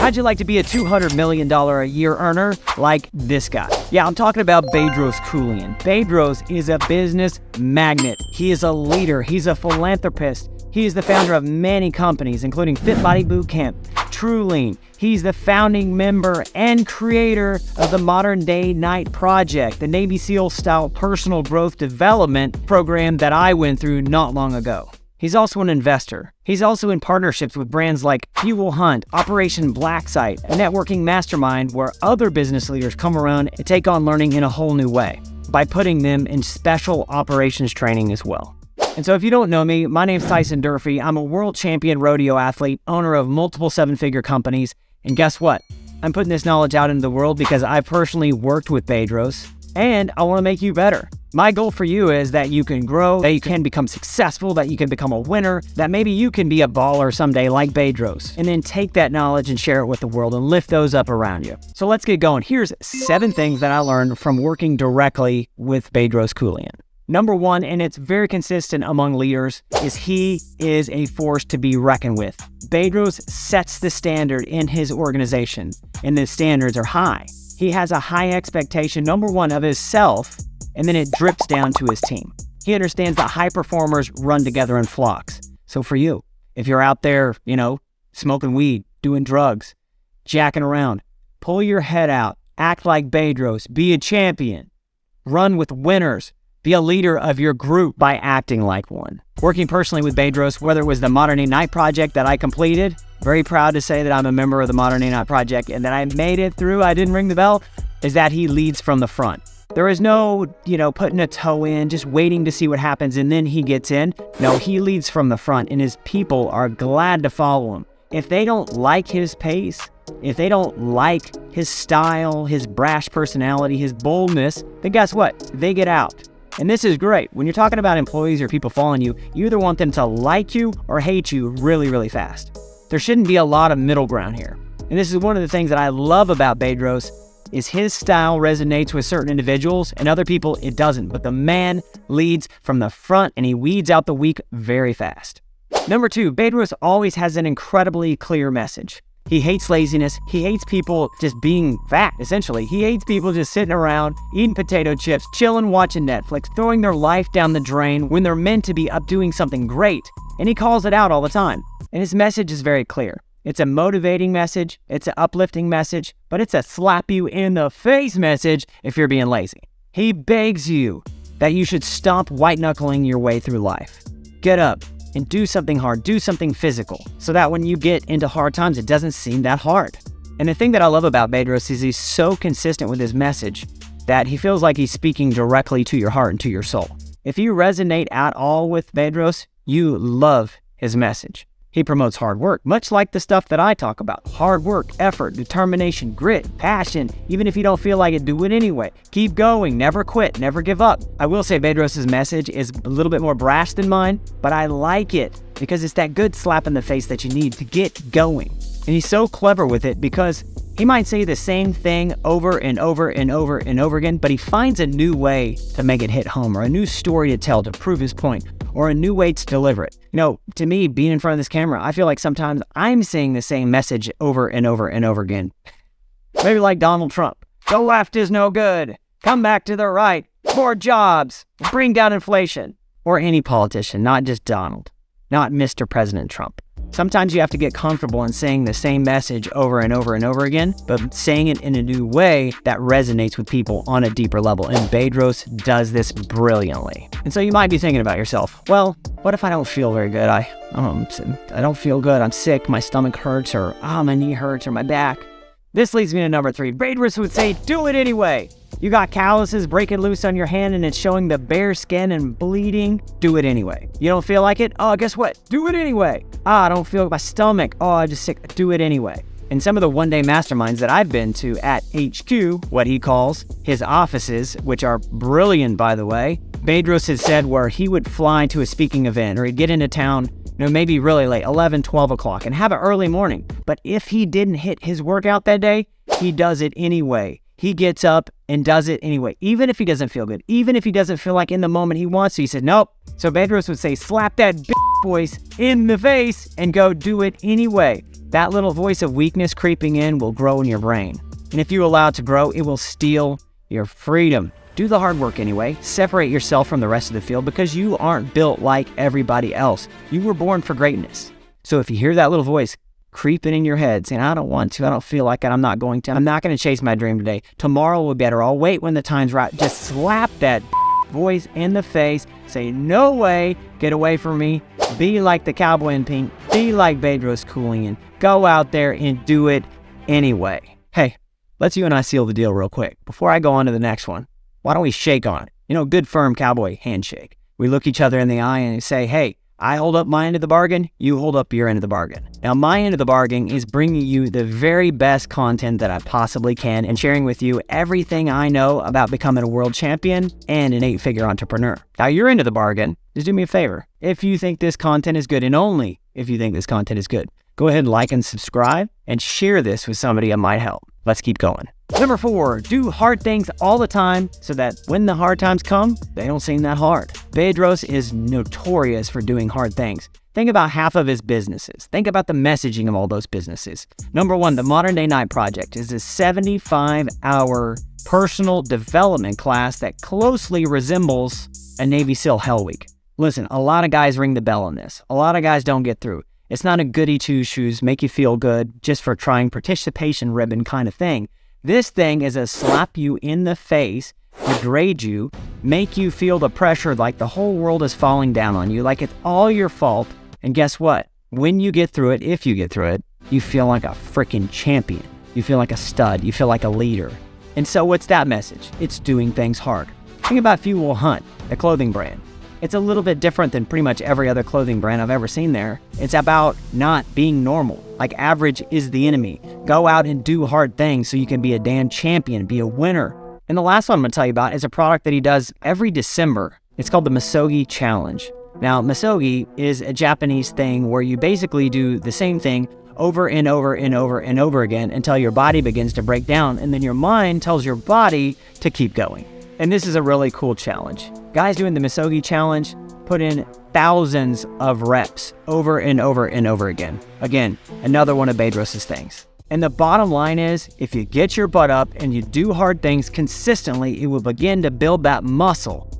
How'd you like to be a $200 million a year earner like this guy? Yeah, I'm talking about Bedros Keuilian. Bedros is a business magnet. He is a leader. He's a philanthropist. He is the founder of many companies, including Fit Body Bootcamp, TrueLean. He's the founding member and creator of the Modern Day Night Project, the Navy SEAL-style personal growth development program that I went through not long ago. He's also an investor. He's also in partnerships with brands like Fuel Hunt, Operation Blacksite, a networking mastermind where other business leaders come around and take on learning in a whole new way by putting them in special operations training as well. And so if you don't know me, my name's Tyson Durfee. I'm a world champion rodeo athlete, owner of multiple seven-figure companies. And guess what? I'm putting this knowledge out into the world because I personally worked with Bedros, and I want to make you better. My goal for you is that you can grow, that you can become successful, that you can become a winner, that maybe you can be a baller someday like Bedros, and then take that knowledge and share it with the world and lift those up around you. So let's get going. Here's 7 things that I learned from working directly with Bedros Keuilian. Number 1, and it's very consistent among leaders, is he is a force to be reckoned with. Bedros sets the standard in his organization, and the standards are high. He has a high expectation, number 1, of himself, and then it drips down to his team. He understands that high performers run together in flocks. So for you, if you're out there, smoking weed, doing drugs, jacking around, pull your head out, act like Bedros, be a champion, run with winners, be a leader of your group by acting like one. Working personally with Bedros, whether it was the Modern Day Night Project that I completed, very proud to say that I'm a member of the Modern Day Night Project and that I made it through, I didn't ring the bell, is that he leads from the front. There is no, putting a toe in, just waiting to see what happens and then he gets in. No, he leads from the front and his people are glad to follow him. If they don't like his pace, if they don't like his style, his brash personality, his boldness, then guess what? They get out. And this is great. When you're talking about employees or people following you, you either want them to like you or hate you really, really fast. There shouldn't be a lot of middle ground here. And this is one of the things that I love about Bedros is his style resonates with certain individuals and other people it doesn't. But the man leads from the front and he weeds out the weak very fast. Number 2, Bedros always has an incredibly clear message. He hates laziness. He hates people just being fat, essentially. He hates people just sitting around, eating potato chips, chilling, watching Netflix, throwing their life down the drain when they're meant to be up doing something great. And he calls it out all the time. And his message is very clear. It's a motivating message, it's an uplifting message, but it's a slap you in the face message if you're being lazy. He begs you that you should stop white-knuckling your way through life. Get up and do something hard, do something physical, so that when you get into hard times, it doesn't seem that hard. And the thing that I love about Bedros is he's so consistent with his message that he feels like he's speaking directly to your heart and to your soul. If you resonate at all with Bedros, you love his message. He promotes hard work, much like the stuff that I talk about. Hard work, effort, determination, grit, passion. Even if you don't feel like it, do it anyway. Keep going, never quit, never give up. I will say Bedros' message is a little bit more brash than mine, but I like it because it's that good slap in the face that you need to get going. And he's so clever with it because he might say the same thing over and over and over and over again, but he finds a new way to make it hit home or a new story to tell to prove his point or a new way to deliver it. To me, being in front of this camera, I feel like sometimes I'm saying the same message over and over and over again. Maybe like Donald Trump. The left is no good. Come back to the right. More jobs. Bring down inflation. Or any politician, not just Donald. Not Mr. President Trump. Sometimes you have to get comfortable in saying the same message over and over and over again, but saying it in a new way that resonates with people on a deeper level. And Bedros does this brilliantly. And so you might be thinking about yourself, well, what if I don't feel very good? I don't feel good. I'm sick. My stomach hurts, or my knee hurts, or my back. This leads me to number 3. Bedros would say, do it anyway. You got calluses breaking loose on your hand and it's showing the bare skin and bleeding. Do it anyway. You don't feel like it? Oh, guess what? Do it anyway. I don't feel my stomach. Oh, I'm just sick. Do it anyway. In some of the one-day masterminds that I've been to at HQ, what he calls his offices, which are brilliant, by the way, Bedros has said where he would fly to a speaking event or he'd get into town, maybe really late, 11, 12 o'clock, and have an early morning. But if he didn't hit his workout that day, he does it anyway. he gets up and does it anyway, even if he doesn't feel good, even if he doesn't feel like in the moment he wants to. He said, nope. So Bedros would say, slap that voice in the face and go do it anyway. That little voice of weakness creeping in will grow in your brain. And if you allow it to grow, it will steal your freedom. Do the hard work anyway. Separate yourself from the rest of the field because you aren't built like everybody else. You were born for greatness. So if you hear that little voice creeping in your head saying, I don't want to, I don't feel like it, I'm not going to chase my dream today. Tomorrow will be better. I'll wait when the time's right. Just slap that voice in the face. Say, no way, get away from me. Be like the cowboy in pink. Be like Bedros Keuilian. Go out there and do it anyway. Hey, let's you and I seal the deal real quick. Before I go on to the next one, why don't we shake on it? Good firm cowboy handshake. We look each other in the eye and say, hey, I hold up my end of the bargain, you hold up your end of the bargain. Now, my end of the bargain is bringing you the very best content that I possibly can and sharing with you everything I know about becoming a world champion and an 8-figure entrepreneur. Now, your end of the bargain, just do me a favor. If you think this content is good, and only if you think this content is good, go ahead and like and subscribe and share this with somebody that might help. Let's keep going. Number 4, do hard things all the time so that when the hard times come, they don't seem that hard. Bedros is notorious for doing hard things. Think about half of his businesses. Think about the messaging of all those businesses. Number 1, the Modern Day Night Project is a 75-hour personal development class that closely resembles a Navy SEAL Hell Week. Listen, a lot of guys ring the bell on this. A lot of guys don't get through. It's not a goody two-shoes, make you feel good, just for trying participation ribbon kind of thing. This thing is a slap you in the face, degrade you, make you feel the pressure like the whole world is falling down on you, like it's all your fault. And guess what? When you get through it, if you get through it, you feel like a freaking champion. You feel like a stud. You feel like a leader. And so what's that message? It's doing things hard. Think about Fuel Hunt, the clothing brand. It's a little bit different than pretty much every other clothing brand I've ever seen there. It's about not being normal. Like average is the enemy. Go out and do hard things so you can be a damn champion, be a winner. And the last one I'm going to tell you about is a product that he does every December. It's called the Misogi Challenge. Now, Misogi is a Japanese thing where you basically do the same thing over and over and over and over again until your body begins to break down, and then your mind tells your body to keep going. And this is a really cool challenge. Guys doing the Misogi Challenge put in thousands of reps over and over and over again. Again, another one of Bedros' things. And the bottom line is, if you get your butt up and you do hard things consistently, it will begin to build that muscle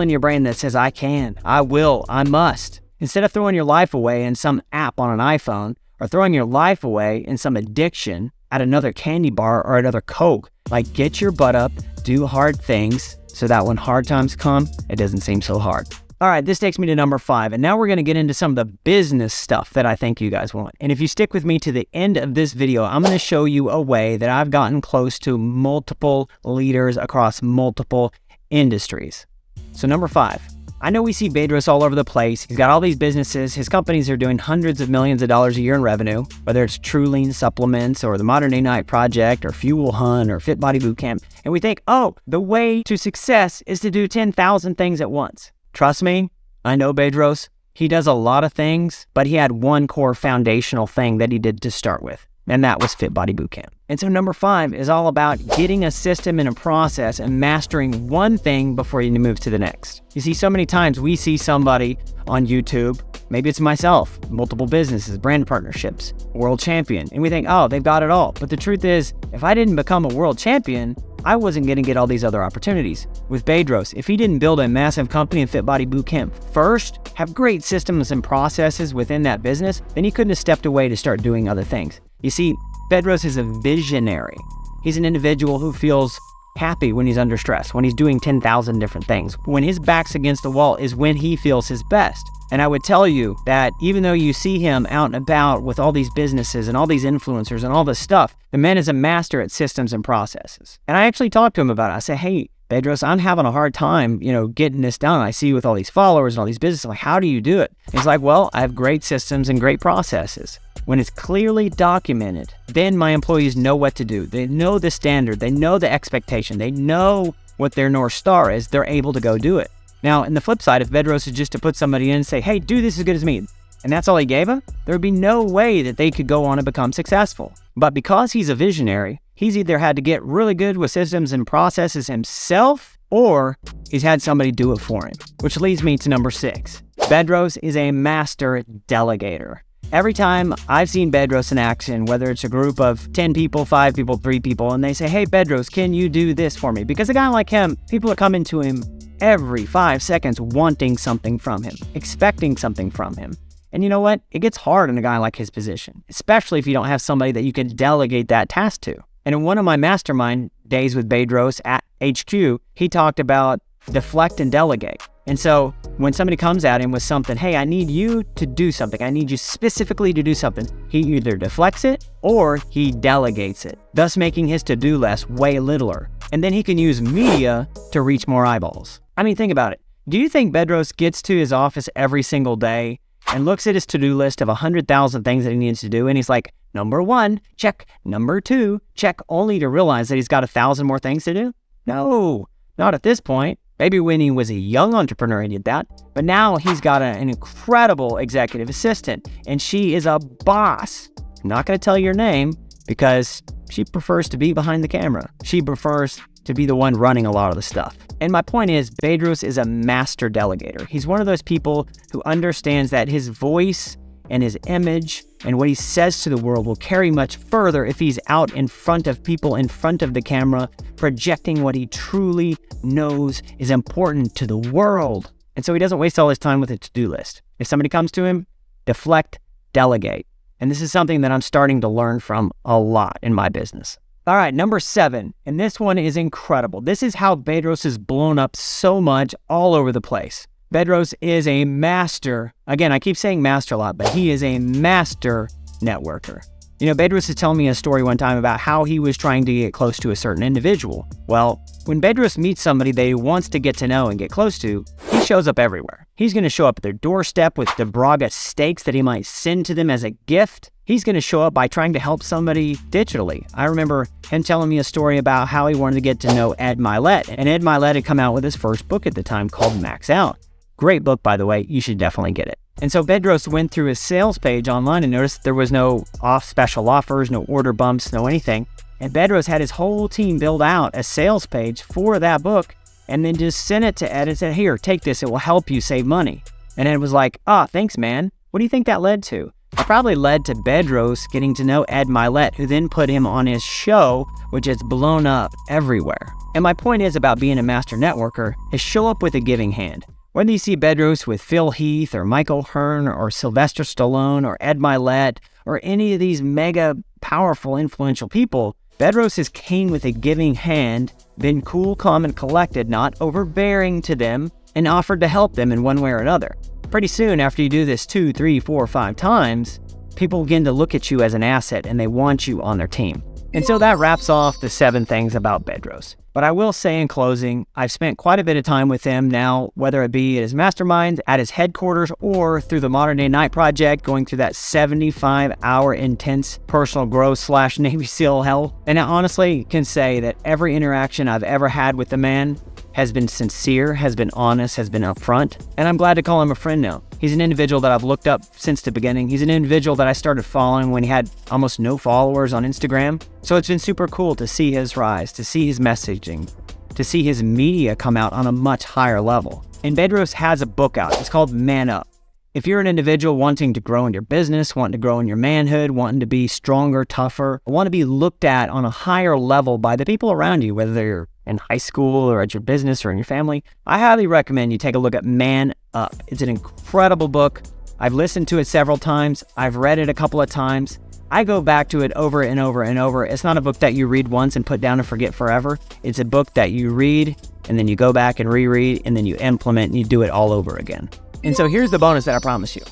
in your brain that says, I can, I will, I must. Instead of throwing your life away in some app on an iPhone, or throwing your life away in some addiction at another candy bar or another Coke, like get your butt up, do hard things so that when hard times come, it doesn't seem so hard. All right, this takes me to number 5, and now we're going to get into some of the business stuff that I think you guys want. And if you stick with me to the end of this video, I'm going to show you a way that I've gotten close to multiple leaders across multiple industries. So number 5, I know we see Bedros all over the place. He's got all these businesses. His companies are doing hundreds of millions of dollars a year in revenue, whether it's True Lean Supplements or the Modern Day Night Project or Fuel Hunt or Fit Body Bootcamp. And we think, oh, the way to success is to do 10,000 things at once. Trust me, I know Bedros. He does a lot of things, but he had one core foundational thing that he did to start with, and that was Fit Body Bootcamp. And so number 5 is all about getting a system and a process and mastering one thing before you move to the next. You see, so many times we see somebody on YouTube, maybe it's myself, multiple businesses, brand partnerships, world champion, and we think, oh, they've got it all. But the truth is, if I didn't become a world champion, I wasn't going to get all these other opportunities. With Bedros, if he didn't build a massive company in Fit Body Bootcamp first, have great systems and processes within that business, then he couldn't have stepped away to start doing other things. You see, Bedros is a visionary. He's an individual who feels happy when he's under stress, when he's doing 10,000 different things. When his back's against the wall is when he feels his best. And I would tell you that even though you see him out and about with all these businesses and all these influencers and all this stuff, the man is a master at systems and processes. And I actually talked to him about it. I said, hey, Bedros, I'm having a hard time, getting this done. I see you with all these followers and all these businesses. Like, how do you do it? He's like, well, I have great systems and great processes. When it's clearly documented, then my employees know what to do. They know the standard. They know the expectation. They know what their North Star is. They're able to go do it. Now, in the flip side, if Bedros is just to put somebody in and say, hey, do this as good as me, and that's all he gave them, there would be no way that they could go on and become successful. But because he's a visionary, he's either had to get really good with systems and processes himself, or he's had somebody do it for him. Which leads me to number 6. Bedros is a master delegator. Every time I've seen Bedros in action, whether it's a group of 10 people, 5 people, 3 people, and they say, hey, Bedros, can you do this for me? Because a guy like him, people are coming to him every 5 seconds wanting something from him, expecting something from him. And you know what? It gets hard in a guy like his position, especially if you don't have somebody that you can delegate that task to. And in one of my mastermind days with Bedros at HQ, he talked about deflect and delegate. And so when somebody comes at him with something, hey, I need you to do something, I need you specifically to do something, he either deflects it or he delegates it, thus making his to-do list way littler. And then he can use media to reach more eyeballs. I mean, think about it. Do you think Bedros gets to his office every single day and looks at his to-do list of 100,000 things that he needs to do, and he's like, number 1, check, number 2, check, only to realize that he's got 1,000 more things to do? No, not at this point. Maybe when he was a young entrepreneur, he did that. But now he's got an incredible executive assistant, and she is a boss. I'm not going to tell you her name because she prefers to be behind the camera. She prefers to be the one running a lot of the stuff. And my point is, Bedros is a master delegator. He's one of those people who understands that his voice and his image and what he says to the world will carry much further if he's out in front of people, in front of the camera, projecting what he truly knows is important to the world. And so he doesn't waste all his time with a to-do list. If somebody comes to him, deflect, delegate. And this is something that I'm starting to learn from a lot in my business. All right, number 7, and this one is incredible. This is how Bedros has blown up so much all over the place. Bedros is a master, again, I keep saying master a lot, but he is a master networker. You know, Bedros was telling me a story one time about how he was trying to get close to a certain individual. Well, when Bedros meets somebody that he wants to get to know and get close to, he shows up everywhere. He's going to show up at their doorstep with the Braga steaks that he might send to them as a gift. He's going to show up by trying to help somebody digitally. I remember him telling me a story about how he wanted to get to know Ed Mylett. And Ed Mylett had come out with his first book at the time called Max Out. Great book, by the way. You should definitely get it. And so Bedros went through his sales page online and noticed there was no special offers, no order bumps, no anything. And Bedros had his whole team build out a sales page for that book and then just sent it to Ed and said, here, take this. It will help you save money. And Ed was like, thanks, man. What do you think that led to? It probably led to Bedros getting to know Ed Mylett, who then put him on his show, which has blown up everywhere. And my point is about being a master networker is show up with a giving hand. Whether you see Bedros with Phil Heath or Michael Hearn or Sylvester Stallone or Ed Mylett or any of these mega powerful influential people, Bedros has came with a giving hand, been cool, calm, and collected, not overbearing to them, and offered to help them in one way or another. Pretty soon after you do this 2, 3, 4, 5 times, people begin to look at you as an asset and they want you on their team. And so that wraps off the 7 things about Bedros. But I will say in closing, I've spent quite a bit of time with him now, whether it be at his mastermind, at his headquarters, or through the Modern Day Night Project, going through that 75-hour intense personal growth / Navy SEAL hell. And I honestly can say that every interaction I've ever had with the man has been sincere, has been honest, has been upfront, and I'm glad to call him a friend now. He's an individual that I've looked up since the beginning. He's an individual that I started following when he had almost no followers on Instagram. So it's been super cool to see his rise, to see his messaging, to see his media come out on a much higher level. And Bedros has a book out. It's called Man Up. If you're an individual wanting to grow in your business, wanting to grow in your manhood, wanting to be stronger, tougher, want to be looked at on a higher level by the people around you, whether you're in high school or at your business or in your family, I highly recommend you take a look at Man Up. It's an incredible book. I've listened to it several times. I've read it a couple of times. I go back to it over and over and over. It's not a book that you read once and put down and forget forever. It's a book that you read and then you go back and reread and then you implement and you do it all over again. And so here's the bonus that I promise you.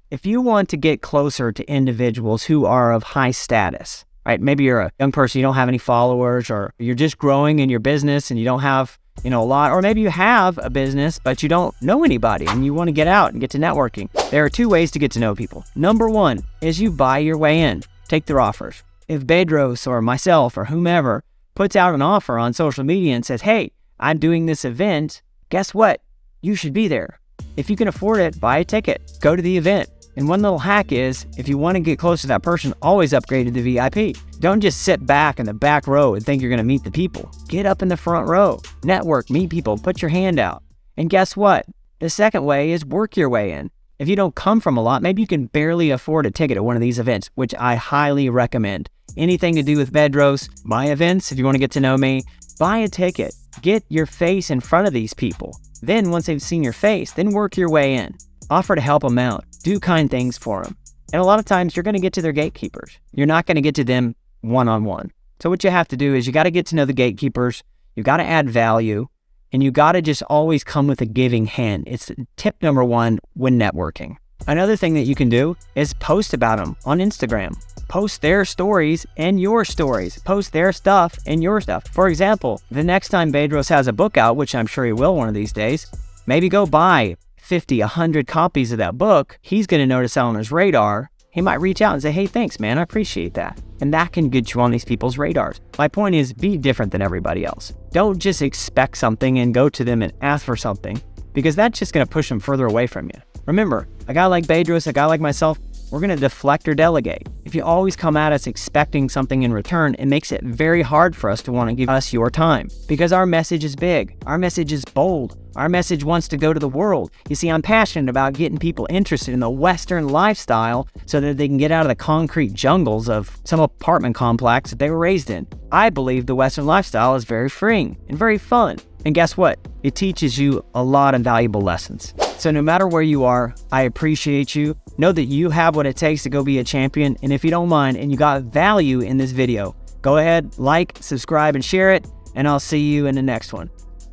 If you want to get closer to individuals who are of high status, right? Maybe you're a young person, you don't have any followers, or you're just growing in your business and you don't have, a lot, or maybe you have a business, but you don't know anybody and you want to get out and get to networking. There are 2 ways to get to know people. Number 1 is you buy your way in, take their offers. If Bedros or myself or whomever puts out an offer on social media and says, hey, I'm doing this event, guess what? You should be there. If you can afford it, buy a ticket, go to the event. And one little hack is, if you want to get close to that person, always upgrade to the VIP. Don't just sit back in the back row and think you're going to meet the people. Get up in the front row. Network, meet people, put your hand out. And guess what? The second way is work your way in. If you don't come from a lot, maybe you can barely afford a ticket at one of these events, which I highly recommend. Anything to do with Bedros, my events, if you want to get to know me, buy a ticket. Get your face in front of these people. Then once they've seen your face, then work your way in. Offer to help them out. Do kind things for them. And a lot of times you're going to get to their gatekeepers. You're not going to get to them one-on-one. So what you have to do is you got to get to know the gatekeepers. You got to add value. And you got to just always come with a giving hand. It's tip number one when networking. Another thing that you can do is post about them on Instagram. Post their stories and your stories. Post their stuff and your stuff. For example, the next time Bedros has a book out, which I'm sure he will one of these days, maybe go buy 50, 100 copies of that book. He's going to notice that on his radar. He might reach out and say, hey, thanks, man. I appreciate that. And that can get you on these people's radars. My point is, be different than everybody else. Don't just expect something and go to them and ask for something, because that's just going to push them further away from you. Remember, a guy like Bedros, a guy like myself, we're going to deflect or delegate. If you always come at us expecting something in return, it makes it very hard for us to want to give us your time, because our message is big. Our message is bold. Our message wants to go to the world. You see, I'm passionate about getting people interested in the Western lifestyle so that they can get out of the concrete jungles of some apartment complex that they were raised in. I believe the Western lifestyle is very freeing and very fun. And guess what? It teaches you a lot of valuable lessons. So no matter where you are, I appreciate you. Know that you have what it takes to go be a champion. And if you don't mind and you got value in this video, go ahead, like, subscribe, and share it. And I'll see you in the next one.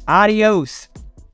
Adios.